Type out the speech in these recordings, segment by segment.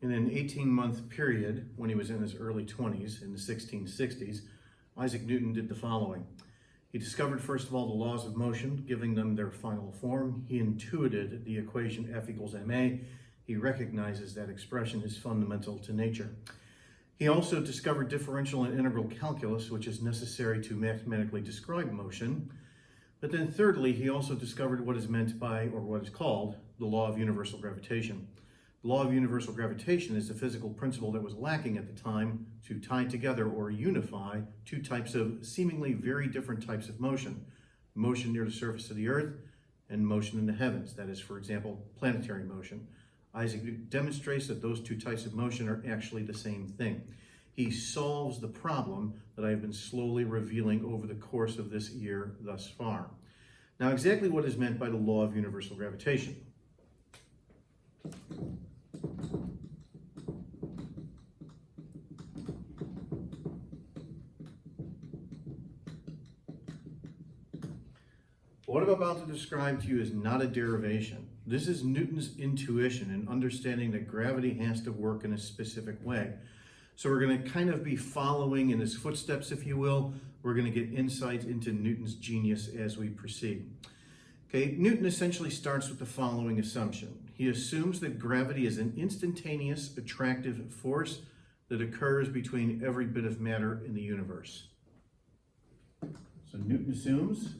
In an 18-month period, when he was in his early 20s, in the 1660s, Isaac Newton did the following. He discovered, first of all, the laws of motion, giving them their final form. He intuited the equation F equals ma. He recognizes that expression is fundamental to nature. He also discovered differential and integral calculus, which is necessary to mathematically describe motion. But then thirdly, he also discovered what is meant by, or what is called, the law of universal gravitation. The law of universal gravitation is the physical principle that was lacking at the time to tie together or unify two types of seemingly very different types of motion. Motion near the surface of the earth and motion in the heavens. That is, for example, planetary motion. Isaac Newton demonstrates that those two types of motion are actually the same thing. He solves the problem that I have been slowly revealing over the course of this year thus far. Now, exactly what is meant by the law of universal gravitation? What I'm about to describe to you is not a derivation. This is Newton's intuition and understanding that gravity has to work in a specific way. So we're going to kind of be following in his footsteps, if you will. We're going to get insights into Newton's genius as we proceed. Okay, Newton essentially starts with the following assumption. He assumes that gravity is an instantaneous, attractive force that occurs between every bit of matter in the universe. So Newton assumes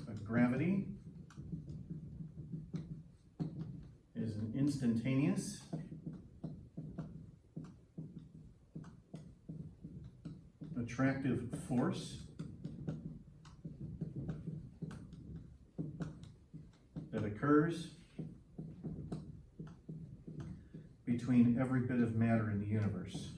that gravity is an instantaneous, attractive force that occurs between every bit of matter in the universe.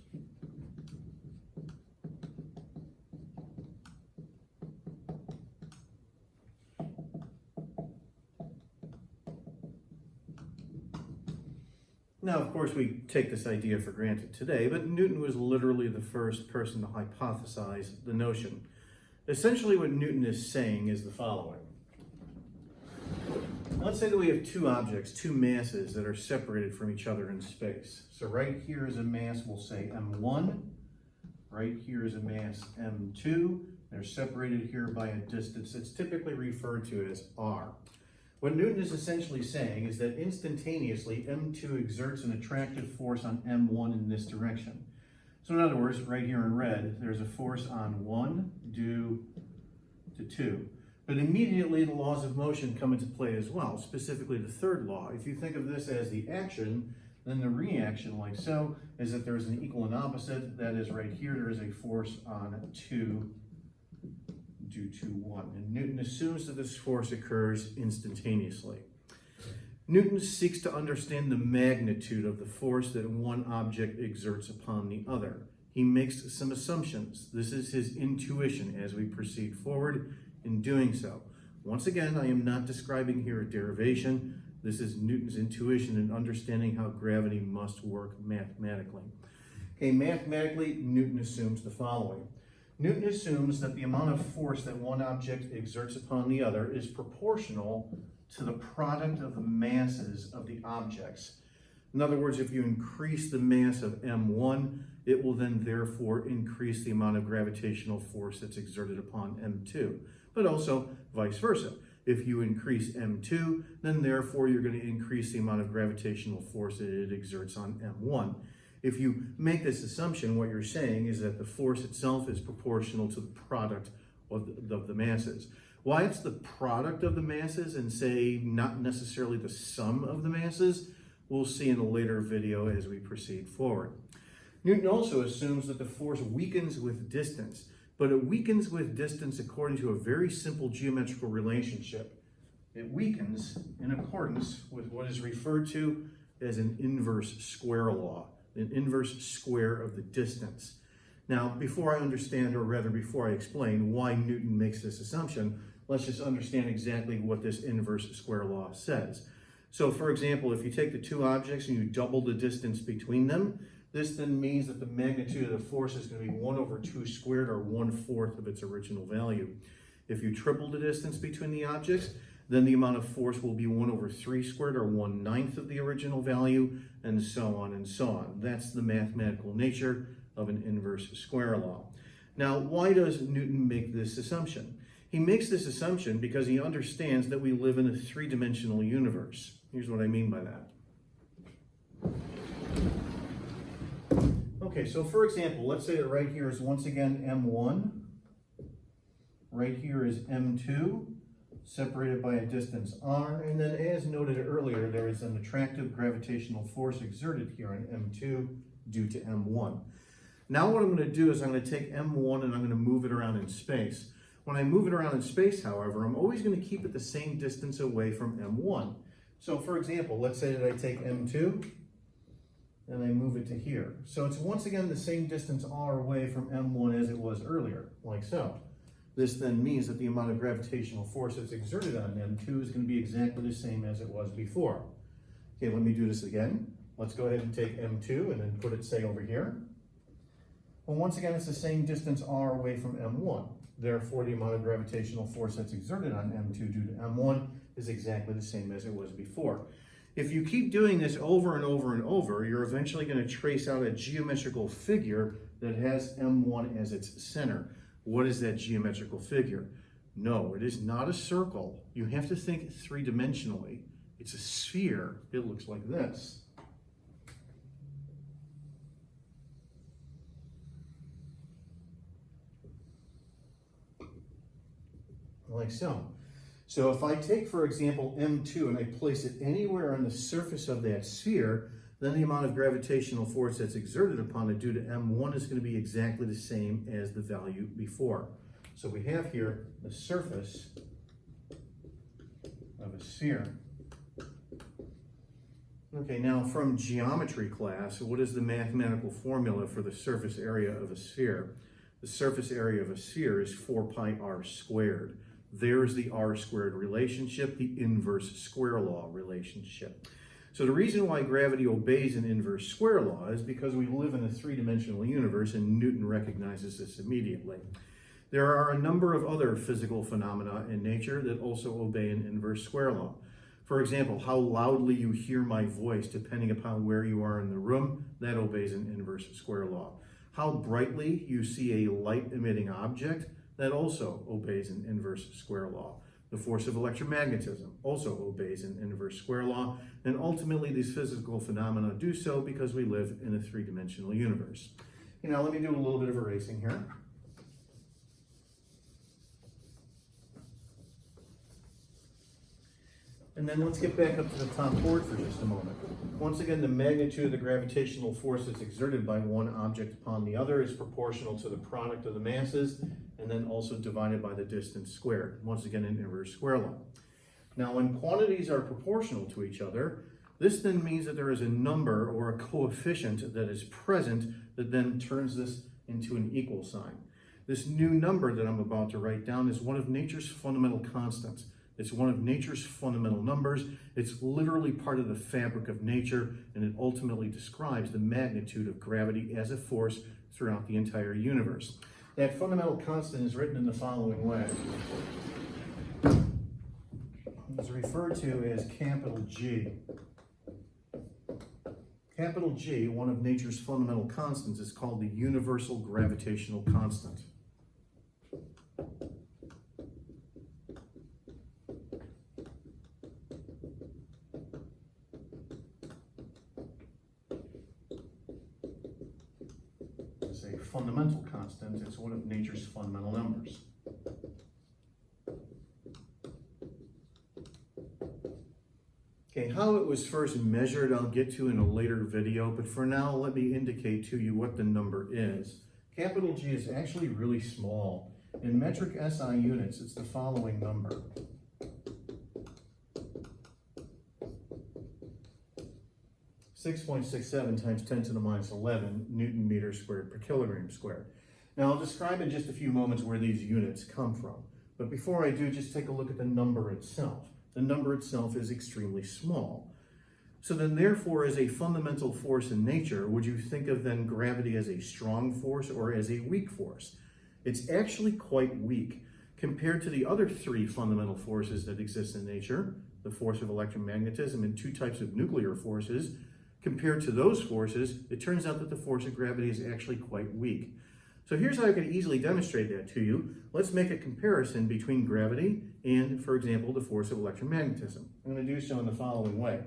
Now, of course, we take this idea for granted today, but Newton was literally the first person to hypothesize the notion. Essentially, what Newton is saying is the following. Let's say that we have two objects, two masses that are separated from each other in space. So right here is a mass, we'll say M1. Right here is a mass M2. They're separated here by a distance that's typically referred to as R. What Newton is essentially saying is that instantaneously M2 exerts an attractive force on M1 in this direction. So in other words, right here in red, there's a force on 1 due to 2. But immediately the laws of motion come into play as well, specifically the third law. If you think of this as the action, then the reaction, like so, is that there's an equal and opposite. That is right here, there is a force on 2 due to 1. And Newton assumes that this force occurs instantaneously. Newton seeks to understand the magnitude of the force that one object exerts upon the other. He makes some assumptions. This is his intuition as we proceed forward in doing so. Once again, I am not describing here a derivation. This is Newton's intuition in understanding how gravity must work mathematically. Okay, mathematically, Newton assumes the following. Newton assumes that the amount of force that one object exerts upon the other is proportional to the product of the masses of the objects. In other words, if you increase the mass of M1, it will then therefore increase the amount of gravitational force that's exerted upon M2, but also vice versa. If you increase M2, then therefore you're going to increase the amount of gravitational force that it exerts on M1. If you make this assumption, what you're saying is that the force itself is proportional to the product of the masses. Why it's the product of the masses and say not necessarily the sum of the masses, we'll see in a later video as we proceed forward. Newton also assumes that the force weakens with distance, but it weakens with distance according to a very simple geometrical relationship. It weakens in accordance with what is referred to as an inverse square law. An inverse square of the distance. Now, before I understand, or rather before I explain why Newton makes this assumption, let's just understand exactly what this inverse square law says. So for example, if you take the two objects and you double the distance between them, this then means that the magnitude of the force is going to be 1 over 2 squared, or 1/4 of its original value. If you triple the distance between the objects, then the amount of force will be 1 over 3 squared, or 1/9 of the original value, and so on and so on. That's the mathematical nature of an inverse square law. Now, why does Newton make this assumption? He makes this assumption because he understands that we live in a three-dimensional universe. Here's what I mean by that. Okay, so for example, let's say that right here is once again M1. Right here is M2, separated by a distance r. And then as noted earlier, there is an attractive gravitational force exerted here on M2 due to M1. Now what I'm going to do is I'm going to take M1 and I'm going to move it around in space. When I move it around in space, however, I'm always going to keep it the same distance away from M1. So for example, let's say that I take M2 and I move it to here. So it's once again the same distance r away from M1 as it was earlier, like so. This then means that the amount of gravitational force that's exerted on M2 is going to be exactly the same as it was before. Okay, let me do this again. Let's go ahead and take M2 and then put it, say, over here. Well, once again, it's the same distance r away from M1. Therefore, the amount of gravitational force that's exerted on M2 due to M1 is exactly the same as it was before. If you keep doing this over and over and over, you're eventually going to trace out a geometrical figure that has M1 as its center. What is that geometrical figure? No, it is not a circle. You have to think three-dimensionally. It's a sphere. It looks like this. Like so. So if I take, for example, M2 and I place it anywhere on the surface of that sphere, then the amount of gravitational force that's exerted upon it due to M1 is going to be exactly the same as the value before. So we have here the surface of a sphere. Okay, now from geometry class, what is the mathematical formula for the surface area of a sphere? The surface area of a sphere is 4 pi r squared. There's the r squared relationship, the inverse square law relationship. So the reason why gravity obeys an inverse square law is because we live in a three-dimensional universe, and Newton recognizes this immediately. There are a number of other physical phenomena in nature that also obey an inverse square law. For example, how loudly you hear my voice, depending upon where you are in the room, that obeys an inverse square law. How brightly you see a light-emitting object, that also obeys an inverse square law. The force of electromagnetism also obeys an inverse square law, and ultimately these physical phenomena do so because we live in a three-dimensional universe. Now let me do a little bit of erasing here. And then let's get back up to the top board for just a moment. Once again, the magnitude of the gravitational force that's exerted by one object upon the other is proportional to the product of the masses, and then also divided by the distance squared. Once again, an inverse square law. Now, when quantities are proportional to each other, this then means that there is a number or a coefficient that is present that then turns this into an equal sign. This new number that I'm about to write down is one of nature's fundamental constants. It's one of nature's fundamental numbers. It's literally part of the fabric of nature, and it ultimately describes the magnitude of gravity as a force throughout the entire universe. That fundamental constant is written in the following way. It's referred to as capital G. Capital G, one of nature's fundamental constants, is called the universal gravitational constant. It's a fundamental constant. It's one of nature's fundamental numbers. Okay, how it was first measured I'll get to in a later video, but for now let me indicate to you what the number is. Capital G is actually really small. In metric SI units, it's the following number. 6.67 times 10 to the minus 11 Newton meters squared per kilogram squared. Now I'll describe in just a few moments where these units come from. But before I do, just take a look at the number itself. The number itself is extremely small. So then therefore, as a fundamental force in nature, would you think of then gravity as a strong force or as a weak force? It's actually quite weak. compared to the other three fundamental forces that exist in nature, the force of electromagnetism and two types of nuclear forces, compared to those forces, it turns out that the force of gravity is actually quite weak. So here's how I could easily demonstrate that to you. Let's make a comparison between gravity and, for example, the force of electromagnetism. I'm going to do so in the following way.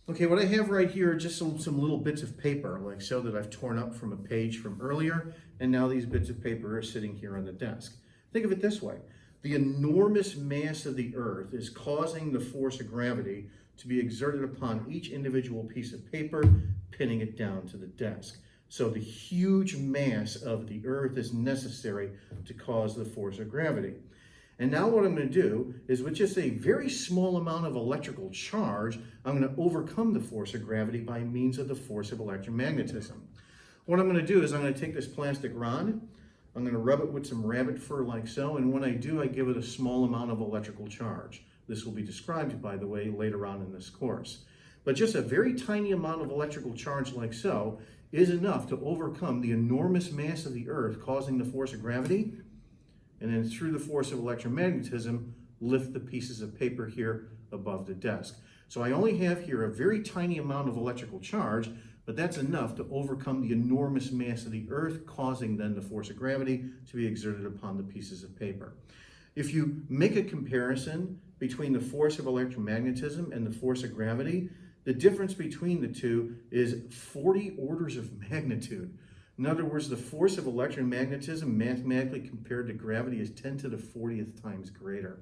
Okay, what I have right here are just some little bits of paper, like so, that I've torn up from a page from earlier, and now these bits of paper are sitting here on the desk. Think of it this way. The enormous mass of the Earth is causing the force of gravity to be exerted upon each individual piece of paper, pinning it down to the desk. So the huge mass of the Earth is necessary to cause the force of gravity. And now what I'm going to do is, with just a very small amount of electrical charge, I'm going to overcome the force of gravity by means of the force of electromagnetism. What I'm going to do is I'm going to take this plastic rod, I'm going to rub it with some rabbit fur like so, and when I do, I give it a small amount of electrical charge. This will be described, by the way, later on in this course. But just a very tiny amount of electrical charge like so is enough to overcome the enormous mass of the Earth causing the force of gravity, and then through the force of electromagnetism, lift the pieces of paper here above the desk. So I only have here a very tiny amount of electrical charge, but that's enough to overcome the enormous mass of the Earth, causing then the force of gravity to be exerted upon the pieces of paper. If you make a comparison between the force of electromagnetism and the force of gravity, the difference between the two is 40 orders of magnitude. In other words, the force of electromagnetism mathematically compared to gravity is 10 to the 40th times greater.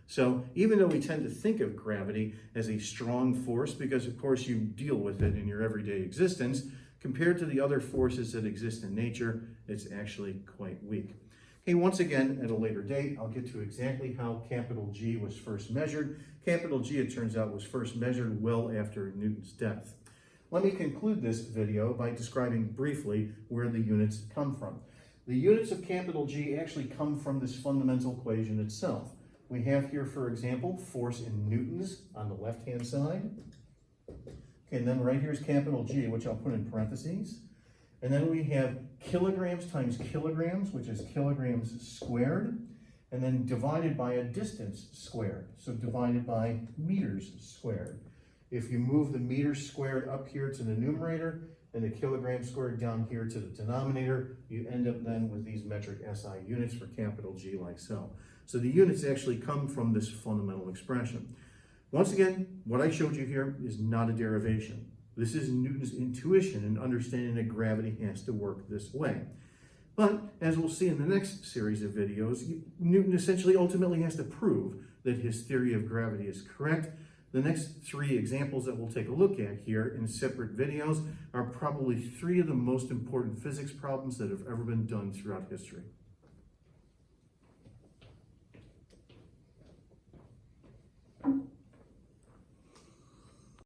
So even though we tend to think of gravity as a strong force, because of course you deal with it in your everyday existence, compared to the other forces that exist in nature, it's actually quite weak. Okay, once again, at a later date, I'll get to exactly how capital G was first measured. Capital G, it turns out, was first measured well after Newton's death. Let me conclude this video by describing briefly where the units come from. The units of capital G actually come from this fundamental equation itself. We have here, for example, force in newtons on the left-hand side. Okay, and then right here is capital G, which I'll put in parentheses. And then we have kilograms times kilograms, which is kilograms squared, and then divided by a distance squared, so divided by meters squared. If you move the meters squared up here to the numerator and the kilograms squared down here to the denominator, you end up then with these metric SI units for capital G like so. So the units actually come from this fundamental expression. Once again, what I showed you here is not a derivation. This is Newton's intuition in understanding that gravity has to work this way. But as we'll see in the next series of videos, Newton essentially ultimately has to prove that his theory of gravity is correct. The next three examples that we'll take a look at here in separate videos are probably three of the most important physics problems that have ever been done throughout history.